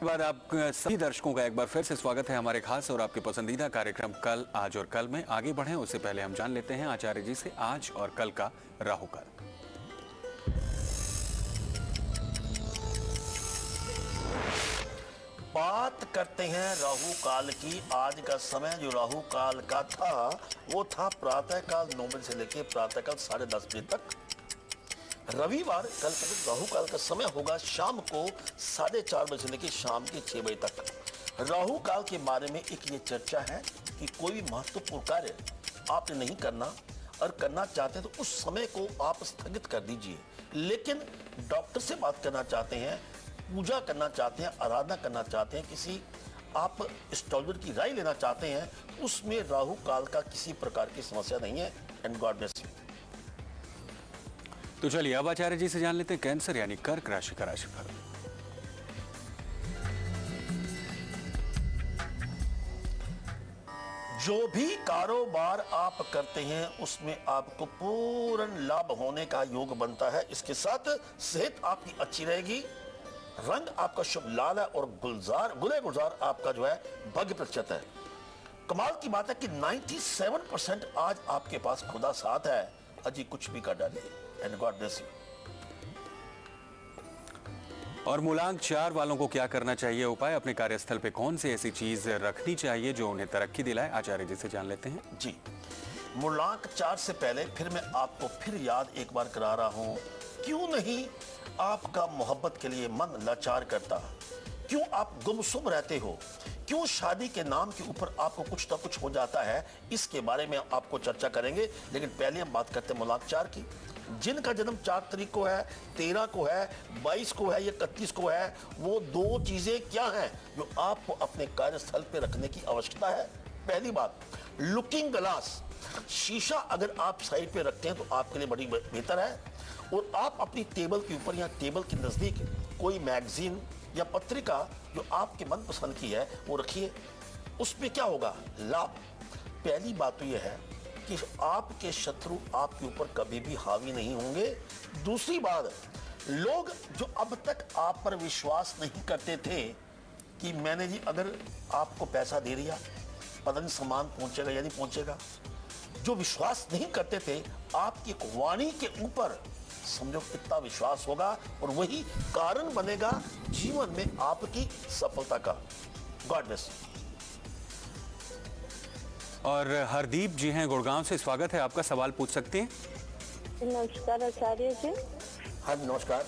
बाद आप सभी दर्शकों का एक बार फिर से स्वागत है हमारे खास और आपके पसंदीदा कार्यक्रम कल आज और कल में। आगे बढ़ें उससे पहले हम जान लेते हैं आचार्य जी से आज और कल का राहु काल। बात करते हैं राहु काल की। आज का समय जो राहु काल का था वो था प्रातः काल 9 बजे से लेकर प्रातः काल 10:30 बजे तक। रविवार कल का राहु काल का समय होगा शाम को 4:30 बजे से लेकर शाम के 6 बजे तक। राहु काल के बारे में एक ये चर्चा है कि कोई भी महत्वपूर्ण कार्य आपने नहीं करना और करना चाहते हैं तो उस समय को आप स्थगित कर दीजिए। लेकिन डॉक्टर से बात करना चाहते हैं, पूजा करना चाहते हैं, आराधना करना चाहते हैं, किसी आप एस्ट्रोलॉजर की राय लेना चाहते हैं, उसमें राहु काल का किसी प्रकार की समस्या नहीं है। And God bless you. तो चलिए अब आचार्य जी से जान लेते हैं कैंसर यानी कर्क राशि का राशिफल। जो भी कारोबार आप करते हैं उसमें आपको पूर्ण लाभ होने का योग बनता है। इसके साथ सेहत आपकी अच्छी रहेगी। रंग आपका शुभ लाल है और गुलजार आपका जो है भाग्य प्रतिशत है। कमाल की बात है कि 97% आज आपके पास खुदा साथ है। अजी कुछ भी कर डालिए। And God bless you. और मूलांक 4 वालों को क्या करना चाहिए उपाय, अपने कार्यस्थल पे कौन सी ऐसी चीज रखनी चाहिए जो उन्हें तरक्की दिलाए, आचार्य जी से जान लेते हैं। जी, मूलांक 4 से पहले फिर मैं आपको फिर याद एक बार करा रहा हूं, क्यों नहीं आपका मोहब्बत के लिए मन लाचार करता, क्यों आप गुमसुम रहते हो, क्यों शादी के नाम के ऊपर आपको कुछ ना कुछ हो जाता है, इसके बारे में आपको चर्चा करेंगे। लेकिन पहले हम बात करते हैं मूलांक 4 की। जिनका जन्म 4 तारीख को है, 13 को है, 22 को है या 31 को है, वो 2 चीजें क्या हैं जो आपको अपने कार्यस्थल पे रखने की आवश्यकता है। पहली बात, लुकिंग ग्लास, शीशा अगर आप साइड पे रखते हैं तो आपके लिए बड़ी बेहतर है। और आप अपनी टेबल के ऊपर या टेबल के नजदीक कोई मैगजीन या पत्रिका जो आपके मनपसंद की है वो रखिए। उसमें क्या होगा लाभ। पहली बात तो यह है कि आपके शत्रु आपके ऊपर कभी भी हावी नहीं होंगे। दूसरी बात, लोग जो अब तक आप पर विश्वास नहीं करते थे कि मैंने जी अगर आपको पैसा दे दिया पता नहीं सामान पहुंचेगा या नहीं पहुंचेगा, जो विश्वास नहीं करते थे, आपकी एक वाणी के ऊपर समझो कितना विश्वास होगा और वही कारण बनेगा जीवन में आपकी सफलता का। God bless. और हरदीप जी हैं गुड़गांव से, स्वागत है आपका, सवाल पूछ सकते हैं। नमस्कार आचार्य जी। हाँ नमस्कार।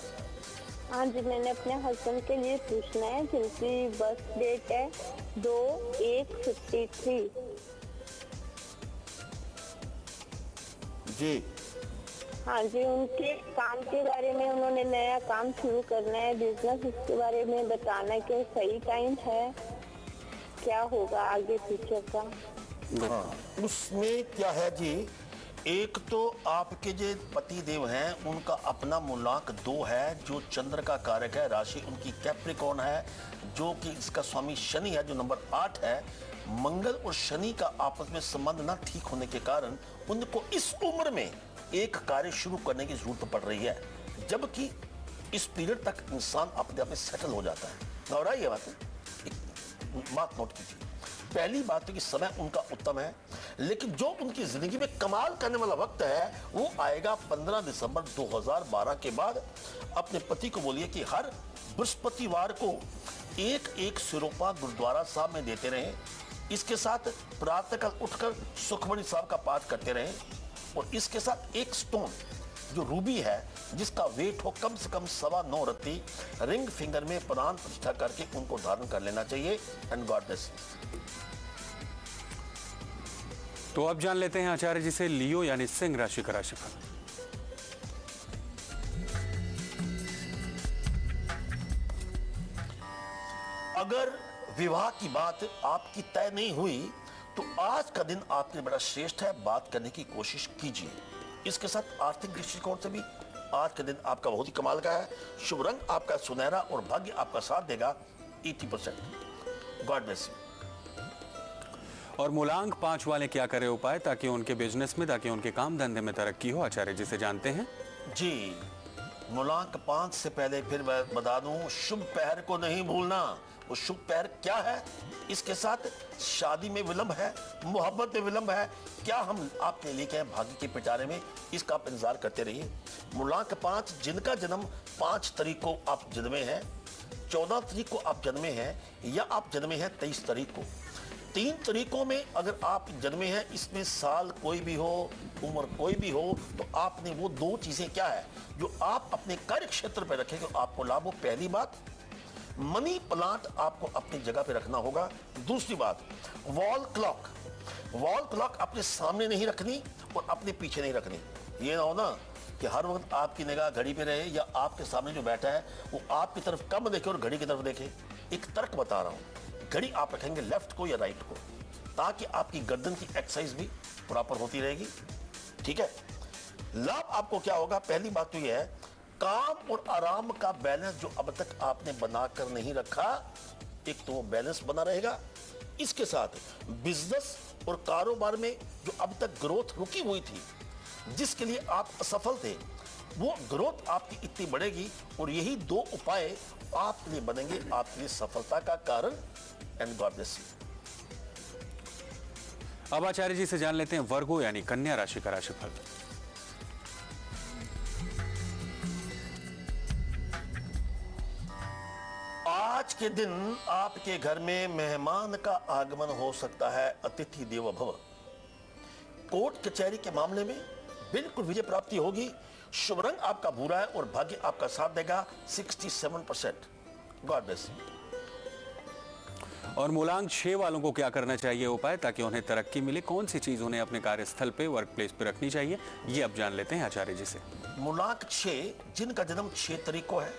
हाँ जी, मैंने अपने हस्बैंड के लिए पूछना है जिनकी बर्थ डेट है 2/1/53। जी हाँ जी, उनके काम के बारे में, उन्होंने नया काम शुरू करना है, बिजनेस, इसके बारे में बताना कि सही टाइम है, क्या होगा आगे फ्यूचर का। हाँ, उसमें क्या है जी, एक तो आपके जो पति देव हैं उनका अपना मूलांक 2 है जो चंद्र का कारक है। राशि उनकी कैप्रिकॉर्न है जो कि इसका स्वामी शनि है जो नंबर 8 है। मंगल और शनि का आपस में संबंध ना ठीक होने के कारण उनको इस उम्र में एक कार्य शुरू करने की जरूरत पड़ रही है, जबकि इस पीरियड तक इंसान अपने आप में सेटल हो जाता है। और ये बात नोट कीजिए। पहली बात तो कि समय उनका उत्तम है, लेकिन जो उनकी जिंदगी में कमाल करने वाला वक्त है वो आएगा 15 दिसंबर 2012 के बाद। अपने पति को बोलिए कि हर बृहस्पतिवार को एक सिरोपा गुरुद्वारा साहब में देते रहें। इसके साथ प्रातःकाल उठकर सुखमणि साहब का पाठ करते रहें। और इसके साथ एक स्टोन जो रूबी है जिसका वेट हो कम से कम 9.25 रत्ती, रिंग फिंगर में प्राण प्रतिष्ठा करके उनको धारण कर लेना चाहिए। And God bless. तो अब जान लेते हैं आचार्य जी से लियो यानी सिंह राशि का राशिफल। अगर विवाह की बात आपकी तय नहीं हुई तो आज का दिन आपके लिए बड़ा श्रेष्ठ है, बात करने की कोशिश कीजिए। इसके साथ आर्थिक दृष्टिकोण से भी आज का दिन आपका बहुत ही कमाल का है। शुभ रंग आपका सुनहरा और भाग्य आपका साथ देगा 80%। God bless you. और मूलांक 5 वाले क्या करें उपाय ताकि उनके बिजनेस में, ताकि उनके काम धंधे में तरक्की हो, आचार्य जी से जानते हैं। जी, मूलांक 5 से पहले फिर मैं बता दूं, शुभ पहर को नहीं भूलना। वो शुभ पैर क्या है? इसके साथ शादी में विलंब है, मोहब्बत में विलंब है, क्या हम आपके लेके हैं भाग्य के पिटारे में? इसका आप इंतजार करते रहिए। मूलांक 5, जिनका जन्म 5 तारीख को आप जन्मे हैं, 14 तारीख को आप जन्मे हैं, या आप जन्मे हैं 23 तारीख को। 3 तरीकों में अगर आप जन्मे हैं, इसमें साल कोई भी हो, उम्र कोई भी हो, तो आपने वो 2 चीजें क्या है जो आप अपने कार्य क्षेत्र पर रखेंगे, आपको लाभ हो। पहली बात, मनी प्लांट आपको अपनी जगह पे रखना होगा। दूसरी बात, वॉल क्लॉक अपने सामने नहीं रखनी और अपने पीछे नहीं रखनी। ये ना हो ना कि हर वक्त आपकी निगाह घड़ी पे रहे, या आपके सामने जो बैठा है वो आपकी तरफ कम देखे और घड़ी की तरफ देखे। एक तर्क बता रहा हूं, घड़ी आप रखेंगे लेफ्ट को या राइट को, ताकि आपकी गर्दन की एक्सरसाइज भी प्रॉपर होती रहेगी। ठीक है। लाभ आपको क्या होगा? पहली बात तो यह है, काम और आराम का बैलेंस जो अब तक आपने बनाकर नहीं रखा, एक तो वो बैलेंस बना रहेगा। इसके साथ बिजनेस और कारोबार में जो अब तक ग्रोथ रुकी हुई थी, जिसके लिए आप असफल थे, वो ग्रोथ आपकी इतनी बढ़ेगी, और यही 2 उपाय आपके लिए बनेंगे आपके लिए सफलता का कारण। And God bless you. अब आचार्य जी से जान लेते हैं वर्गो यानी कन्या राशि का राशिफल। आज के दिन आपके घर में मेहमान का आगमन हो सकता है। अतिथि देवो भव। कोर्ट कचहरी के मामले में बिल्कुल विजय प्राप्ति होगी। शुभ रंग आपका भूरा है और भाग्य आपका साथ देगा 67%। God bless you. और मूलांक 6 वालों को क्या करना चाहिए उपाय, ताकि उन्हें तरक्की मिले? कौन सी चीज उन्हें अपने कार्यस्थल पे, वर्क प्लेस पे रखनी चाहिए, ये अब जान लेते हैं आचार्य जी से। मूलांक 6, जिनका जन्म 6 तारीख को है,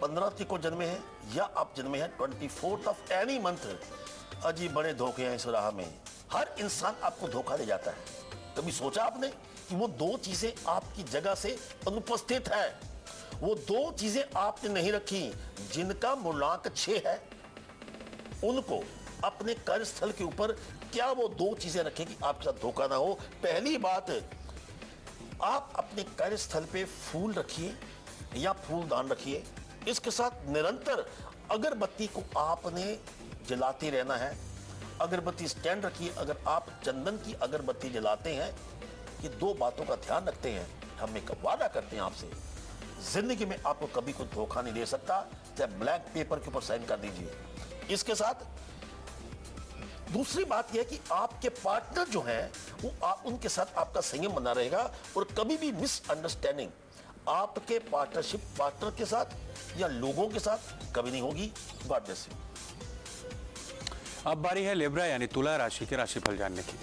15 तारीख को जन्मे हैं, या आप जन्मे हैं 24th ऑफ एनी मंथ, अजीब बड़े धोखे हैं इस राह में। हर इंसान आपको धोखा दे जाता है। कभी सोचा आपने कि वो 2 चीजें आपकी जगह से अनुपस्थित है? वो 2 चीजें आपने नहीं रखी। जिनका मूलांक 6 है, उनको अपने कार्यस्थल के ऊपर क्या वो 2 चीजें रखें कि आपके साथ धोखा ना हो? पहली बात, आप अपने कार्यस्थल पे फूल रखिए या फूलदान रखिए। इसके साथ निरंतर अगरबत्ती को आपने जलाते रहना है। अगरबत्ती स्टैंड रखिए। अगर आप चंदन की अगरबत्ती जलाते हैं, ये 2 बातों का ध्यान रखते हैं, हम एक वादा करते हैं आपसे, जिंदगी में आपको कभी कोई धोखा नहीं दे सकता। चाहे ब्लैक पेपर के ऊपर साइन कर दीजिए। इसके साथ दूसरी बात यह कि आपके पार्टनर जो हैं, वो उनके साथ आपका संयम बना रहेगा, और कभी भी मिसअंडरस्टैंडिंग आपके पार्टनर के साथ या लोगों के साथ कभी नहीं होगी। God bless you. अब बारी है लिब्रा यानी तुला राशि के राशिफल जानने की।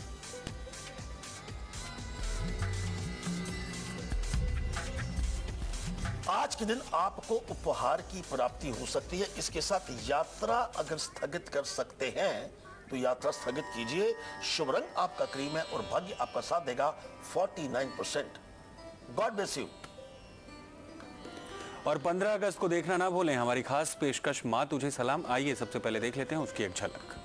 आज के दिन आपको उपहार की प्राप्ति हो सकती है। इसके साथ यात्रा अगर स्थगित कर सकते हैं तो यात्रा स्थगित कीजिए। शुभ रंग आपका क्रीम है और भाग्य आपका साथ देगा 49%। God bless you. और 15 अगस्त को देखना ना भूलें हमारी खास पेशकश माँ तुझे सलाम। आइए सबसे पहले देख लेते हैं उसकी एक झलक।